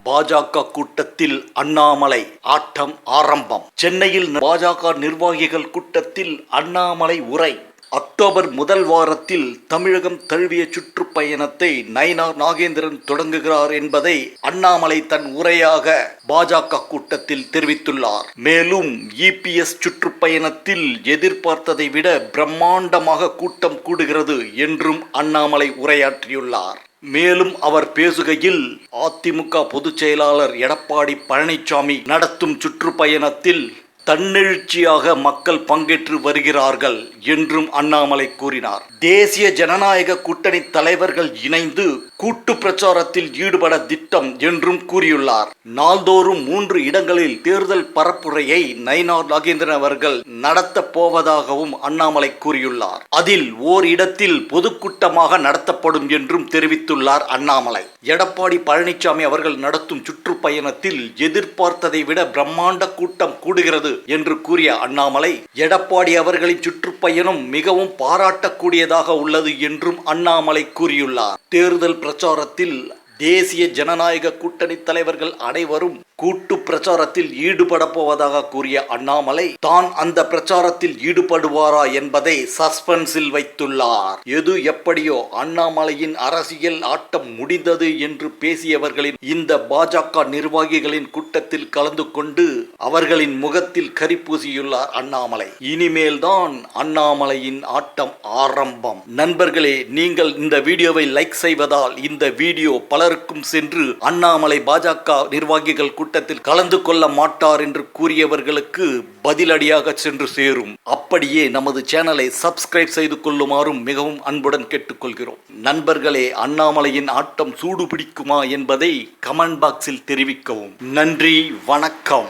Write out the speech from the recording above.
பாஜக கூட்டத்தில் அண்ணாமலை ஆட்டம் ஆரம்பம். சென்னையில் பாஜக நிர்வாகிகள் கூட்டத்தில் அண்ணாமலை உரை. அக்டோபர் முதல் வாரத்தில் தமிழகம் தழுவிய சுற்றுப்பயணத்தை நயினார் நாகேந்திரன் தொடங்குகிறார் என்பதை அண்ணாமலை தன் உரையாக பாஜக கூட்டத்தில் தெரிவித்துள்ளார். மேலும் இபிஎஸ் சுற்றுப்பயணத்தில் எதிர்பார்த்ததை விட பிரம்மாண்டமாக கூட்டம் கூடுகிறது என்றும் அண்ணாமலை உரையாற்றியுள்ளார். மேலும் அவர் பேசுகையில், அதிமுக பொதுச் செயலாளர் எடப்பாடி பழனிசாமி நடத்தும் சுற்றுப்பயணத்தில் தன்னெழுச்சியாக மக்கள் பங்கேற்று வருகிறார்கள் என்றும் அண்ணாமலை கூறினார். தேசிய ஜனநாயக கூட்டணி தலைவர்கள் இணைந்து கூட்டு பிரச்சாரத்தில் ஈடுபட திட்டம் என்றும் கூறியுள்ளார். நாள்தோறும் 3 இடங்களில் தேர்தல் பரப்புரையை நயினார் நாகேந்திரன் அவர்கள் நடத்த போவதாகவும் அண்ணாமலை கூறியுள்ளார். அதில் ஓரிடத்தில் பொதுக்கூட்டமாக நடத்தப்படும் என்றும் தெரிவித்துள்ளார் அண்ணாமலை. எடப்பாடி பழனிசாமி அவர்கள் நடத்தும் சுற்றுப்பயணத்தில் எதிர்பார்த்ததை விட பிரம்மாண்ட கூட்டம் கூடுகிறது என்று கூறிய அண்ணாமலை, எடப்பாடி அவர்களின் சுற்றுப்பயணம் மிகவும் பாராட்டக்கூடியதாக உள்ளது என்றும் அண்ணாமலை கூறியுள்ளார். தேர்தல் பிரச்சாரத்தில் தேசிய ஜனநாயக கூட்டணி தலைவர்கள் அனைவரும் கூட்டு பிரச்சாரத்தில் ஈடுபட போவதாக கூறிய அண்ணாமலை, தான் அந்த பிரச்சாரத்தில் ஈடுபடுவாரா என்பதை சஸ்பென்ஸில் வைத்துள்ளார். எது எப்படியோ அண்ணாமலையின் அரசியல் ஆட்டம் முடிந்தது என்று பேசியவர்களின் இந்த பாஜக நிர்வாகிகளின் கூட்டத்தில் கலந்து கொண்டு அவர்களின் முகத்தில் கரி பூசியுள்ளார் அண்ணாமலை. இனிமேல் தான் அண்ணாமலையின் ஆட்டம் ஆரம்பம். நண்பர்களே, நீங்கள் இந்த வீடியோவை லைக் செய்வதால் இந்த வீடியோ பலருக்கும் சென்று அண்ணாமலை பாஜக நிர்வாகிகள் கூட்டத்தில் கலந்து கொள்ள மாட்டார் என்று கூறியவர்களுக்கு பதிலடியாக சென்று சேரும். அப்படியே நமது சேனலை சப்ஸ்கிரைப் செய்து கொள்ளுமாறும் மிகவும் அன்புடன் கேட்டுக்கொள்கிறோம். நண்பர்களே, அண்ணாமலையின் ஆட்டம் சூடு பிடிக்குமா என்பதை கமெண்ட் பாக்ஸில் தெரிவிக்கவும். நன்றி, வணக்கம்.